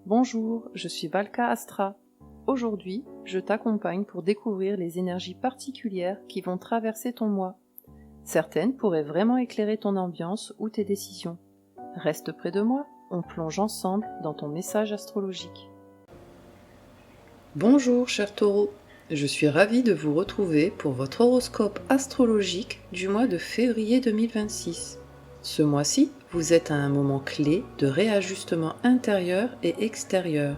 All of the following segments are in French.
Bonjour, je suis Valka Astra. Aujourd'hui, je t'accompagne pour découvrir les énergies particulières qui vont traverser ton mois. Certaines pourraient vraiment éclairer ton ambiance ou tes décisions. Reste près de moi, on plonge ensemble dans ton message astrologique. Bonjour cher Taureau, je suis ravie de vous retrouver pour votre horoscope astrologique du mois de février 2026. Ce mois-ci, vous êtes à un moment clé de réajustement intérieur et extérieur.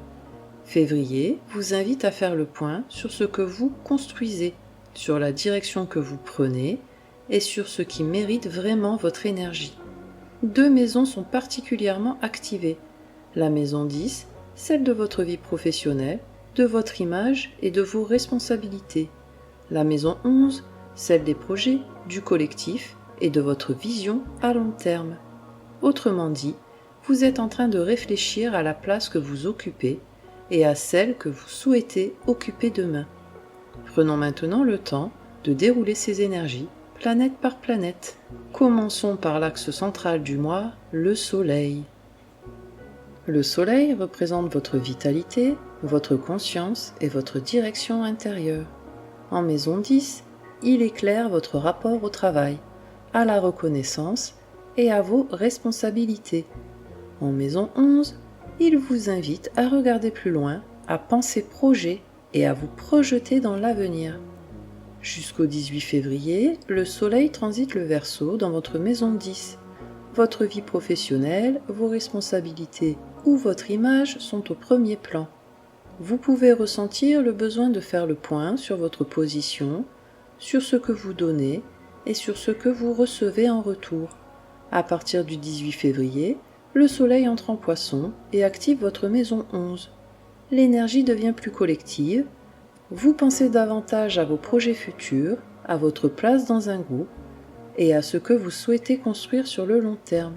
Février vous invite à faire le point sur ce que vous construisez, sur la direction que vous prenez et sur ce qui mérite vraiment votre énergie. Deux maisons sont particulièrement activées. La maison 10, celle de votre vie professionnelle, de votre image et de vos responsabilités. La maison 11, celle des projets, du collectif et de votre vision à long terme. Autrement dit, vous êtes en train de réfléchir à la place que vous occupez et à celle que vous souhaitez occuper demain. Prenons maintenant le temps de dérouler ces énergies, planète par planète. Commençons par l'axe central du mois, le Soleil. Le Soleil représente votre vitalité, votre conscience et votre direction intérieure. En maison 10, il éclaire votre rapport au travail, à la reconnaissance et à vos responsabilités. En maison 11, il vous invite à regarder plus loin, à penser projet et à vous projeter dans l'avenir. Jusqu'au 18 février, le Soleil transite le Verseau dans votre maison 10. Votre vie professionnelle, vos responsabilités ou votre image sont au premier plan. Vous pouvez ressentir le besoin de faire le point sur votre position, sur ce que vous donnez et sur ce que vous recevez en retour. À partir du 18 février, le Soleil entre en Poisson et active votre maison 11. L'énergie devient plus collective. Vous pensez davantage à vos projets futurs, à votre place dans un groupe et à ce que vous souhaitez construire sur le long terme.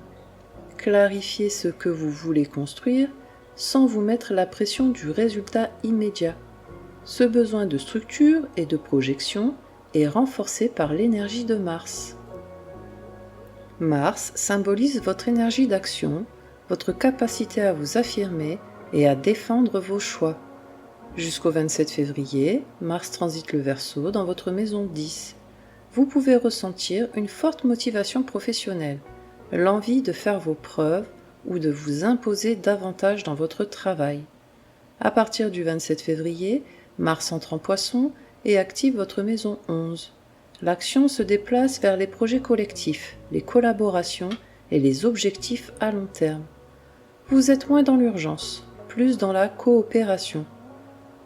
Clarifiez ce que vous voulez construire sans vous mettre la pression du résultat immédiat. Ce besoin de structure et de projection est renforcé par l'énergie de Mars. Mars symbolise votre énergie d'action, votre capacité à vous affirmer et à défendre vos choix. Jusqu'au 27 février, Mars transite le Verseau dans votre maison 10. Vous pouvez ressentir une forte motivation professionnelle, l'envie de faire vos preuves ou de vous imposer davantage dans votre travail. À partir du 27 février, Mars entre en Poisson et active votre maison 11. L'action se déplace vers les projets collectifs, les collaborations et les objectifs à long terme. Vous êtes moins dans l'urgence, plus dans la coopération.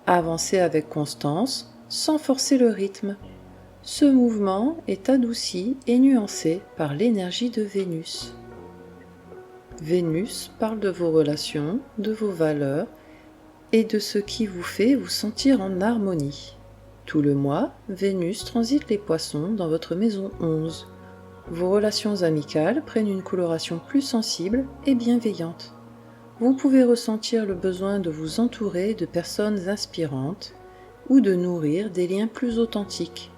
Avancez avec constance, sans forcer le rythme. Ce mouvement est adouci et nuancé par l'énergie de Vénus. Vénus parle de vos relations, de vos valeurs et de ce qui vous fait vous sentir en harmonie. Tout le mois, Vénus transite les Poissons dans votre maison 11. Vos relations amicales prennent une coloration plus sensible et bienveillante. Vous pouvez ressentir le besoin de vous entourer de personnes inspirantes ou de nourrir des liens plus authentiques.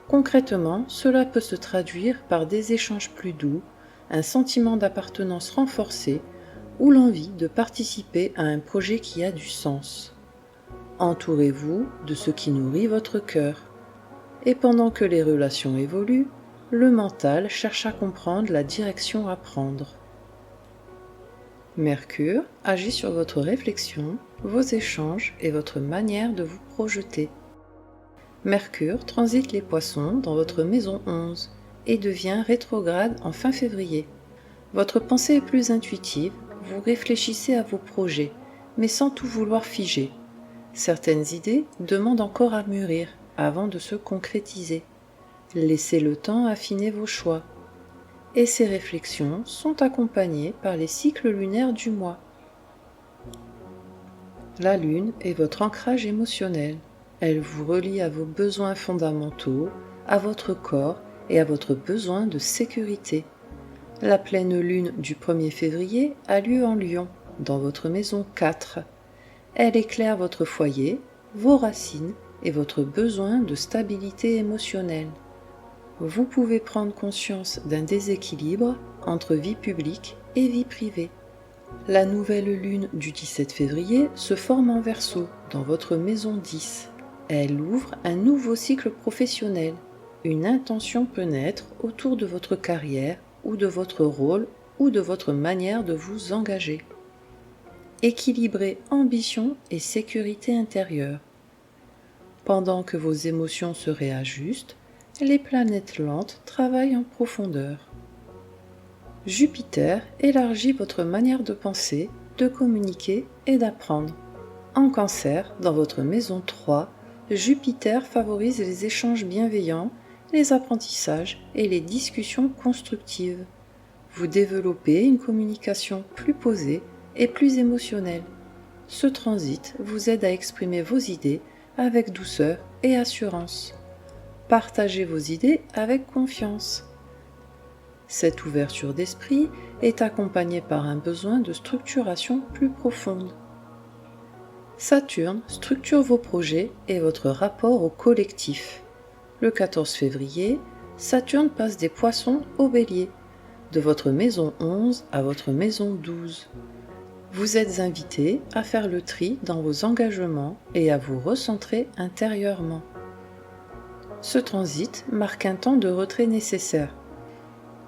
Concrètement, cela peut se traduire par des échanges plus doux, un sentiment d'appartenance renforcé ou l'envie de participer à un projet qui a du sens. Entourez-vous de ce qui nourrit votre cœur. Et pendant que les relations évoluent, le mental cherche à comprendre la direction à prendre. Mercure agit sur votre réflexion, vos échanges et votre manière de vous projeter. Mercure transite les Poissons dans votre maison 11 et devient rétrograde en fin février. Votre pensée est plus intuitive, vous réfléchissez à vos projets, mais sans tout vouloir figer. Certaines idées demandent encore à mûrir avant de se concrétiser. Laissez le temps affiner vos choix. Et ces réflexions sont accompagnées par les cycles lunaires du mois. La Lune est votre ancrage émotionnel. Elle vous relie à vos besoins fondamentaux, à votre corps et à votre besoin de sécurité. La pleine lune du 1er février a lieu en Lion, dans votre maison 4. Elle éclaire votre foyer, vos racines et votre besoin de stabilité émotionnelle. Vous pouvez prendre conscience d'un déséquilibre entre vie publique et vie privée. La nouvelle lune du 17 février se forme en Verseau, dans votre maison 10. Elle ouvre un nouveau cycle professionnel. Une intention peut naître autour de votre carrière ou de votre rôle ou de votre manière de vous engager. Équilibrez ambition et sécurité intérieure. Pendant que vos émotions se réajustent, les planètes lentes travaillent en profondeur. Jupiter élargit votre manière de penser, de communiquer et d'apprendre. En Cancer, dans votre maison 3, Jupiter favorise les échanges bienveillants, les apprentissages et les discussions constructives. Vous développez une communication plus posée et plus émotionnelle. Ce transit vous aide à exprimer vos idées avec douceur et assurance. Partagez vos idées avec confiance. Cette ouverture d'esprit est accompagnée par un besoin de structuration plus profonde. Saturne structure vos projets et votre rapport au collectif. Le 14 février, Saturne passe des Poissons au Bélier, de votre maison 11 à votre maison 12. Vous êtes invité à faire le tri dans vos engagements et à vous recentrer intérieurement. Ce transit marque un temps de retrait nécessaire.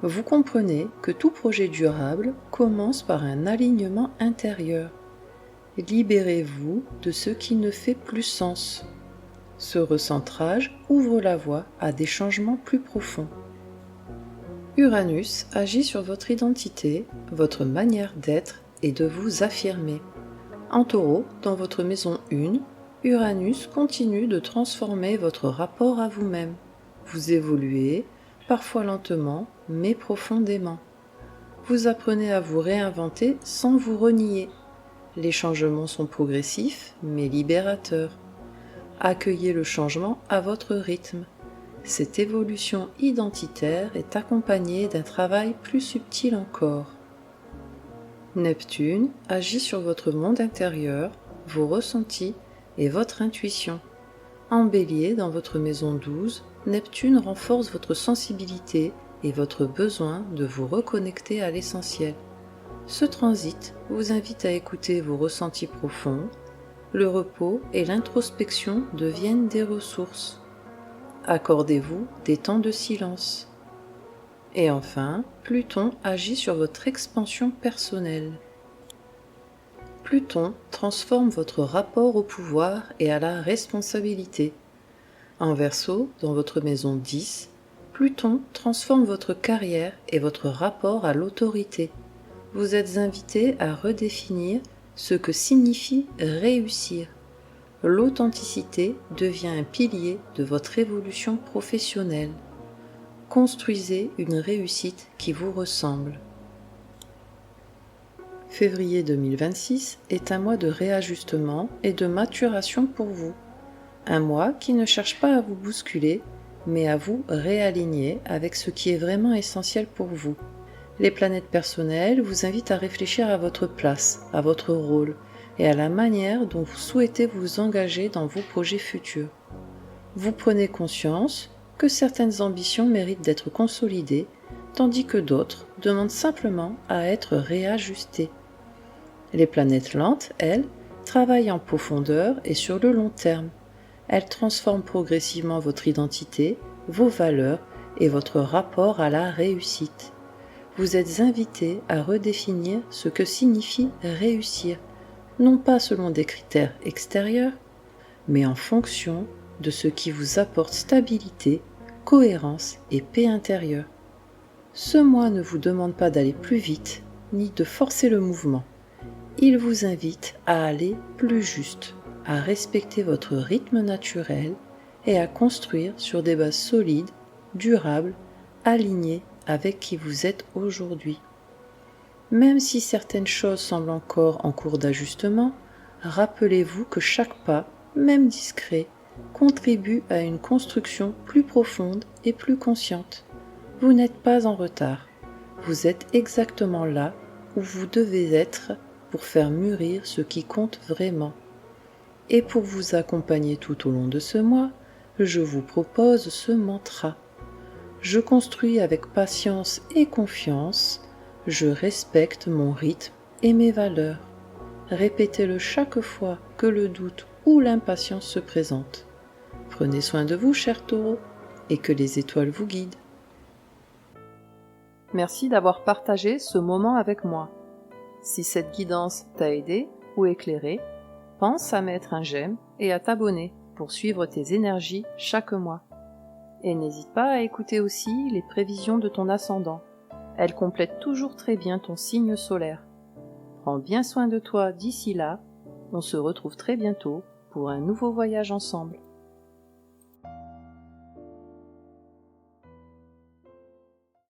Vous comprenez que tout projet durable commence par un alignement intérieur. Libérez-vous de ce qui ne fait plus sens. Ce recentrage ouvre la voie à des changements plus profonds. Uranus agit sur votre identité, votre manière d'être et de vous affirmer. En Taureau, dans votre maison 1, Uranus continue de transformer votre rapport à vous-même. Vous évoluez, parfois lentement, mais profondément. Vous apprenez à vous réinventer sans vous renier. Les changements sont progressifs, mais libérateurs. Accueillez le changement à votre rythme. Cette évolution identitaire est accompagnée d'un travail plus subtil encore. Neptune agit sur votre monde intérieur, vos ressentis et votre intuition. En Bélier, dans votre maison 12, Neptune renforce votre sensibilité et votre besoin de vous reconnecter à l'essentiel. Ce transit vous invite à écouter vos ressentis profonds. Le repos et l'introspection deviennent des ressources. Accordez-vous des temps de silence. Et enfin, Pluton agit sur votre expansion personnelle. Pluton transforme votre rapport au pouvoir et à la responsabilité. En Verseau, dans votre maison 10, Pluton transforme votre carrière et votre rapport à l'autorité. Vous êtes invité à redéfinir ce que signifie réussir. L'authenticité devient un pilier de votre évolution professionnelle. Construisez une réussite qui vous ressemble. Février 2026 est un mois de réajustement et de maturation pour vous. Un mois qui ne cherche pas à vous bousculer, mais à vous réaligner avec ce qui est vraiment essentiel pour vous. Les planètes personnelles vous invitent à réfléchir à votre place, à votre rôle et à la manière dont vous souhaitez vous engager dans vos projets futurs. Vous prenez conscience que certaines ambitions méritent d'être consolidées, tandis que d'autres demandent simplement à être réajustées. Les planètes lentes, elles, travaillent en profondeur et sur le long terme. Elles transforment progressivement votre identité, vos valeurs et votre rapport à la réussite. Vous êtes invité à redéfinir ce que signifie réussir, non pas selon des critères extérieurs, mais en fonction de ce qui vous apporte stabilité, cohérence et paix intérieure. Ce mois ne vous demande pas d'aller plus vite, ni de forcer le mouvement. Il vous invite à aller plus juste, à respecter votre rythme naturel et à construire sur des bases solides, durables, alignées avec qui vous êtes aujourd'hui. Même si certaines choses semblent encore en cours d'ajustement, rappelez-vous que chaque pas, même discret, contribue à une construction plus profonde et plus consciente. Vous n'êtes pas en retard. Vous êtes exactement là où vous devez être pour faire mûrir ce qui compte vraiment. Et pour vous accompagner tout au long de ce mois, je vous propose ce mantra. Je construis avec patience et confiance, je respecte mon rythme et mes valeurs. Répétez-le chaque fois que le doute ou l'impatience se présentent. Prenez soin de vous, cher Taureau, et que les étoiles vous guident. Merci d'avoir partagé ce moment avec moi. Si cette guidance t'a aidé ou éclairé, pense à mettre un j'aime et à t'abonner pour suivre tes énergies chaque mois. Et n'hésite pas à écouter aussi les prévisions de ton ascendant. Elles complètent toujours très bien ton signe solaire. Prends bien soin de toi d'ici là. On se retrouve très bientôt pour un nouveau voyage ensemble.